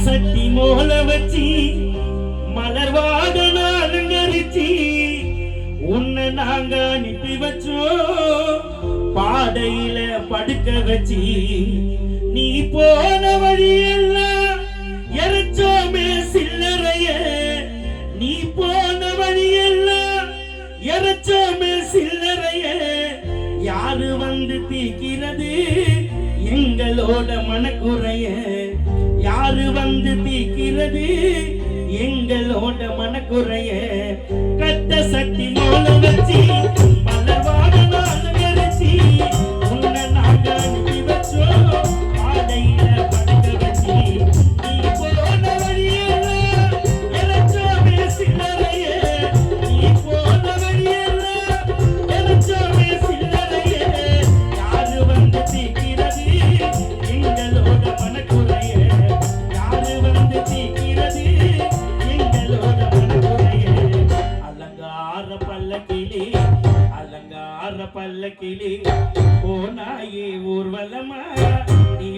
சட்டி மோல வச்சி மலர்வாட நாளுங்கரிச்சி உன்னை நாங்க அனுப்பி வச்சோம் பாடையில படுக்க வச்சி நீ போன வழியெல்லாம் எரைச்சோமே சில்லறைய நீ போன வழியெல்லாம் எரைச்சோமே சில்லறைய யாரு வந்து தீக்கிறது எங்களோட மனக்குறைய யாரு வந்து தீக்கிறது எங்களோட மனக்குறைய கட்ட சட்டி மோல வச்சி மலர்வாட நாளுங்கரிச்சி உன்னை நாங்க அனுப்பி வச்சோம் பாடையில படுக்க வச்சி நீ போன வழியெல்லாம் எரைச்சோமே சில்லறைய நீ போன வழியெல்லாம் எரைச்சோமே சில்லறைய யாரு வந்து தீக்கிறது எங்களோட மனக்குறைய யாரு வந்து தீக்கிறது எங்களோட மனக்குறைய அலங்கார பல்லக்கிலே போனாயே ஊர்வலமா நீ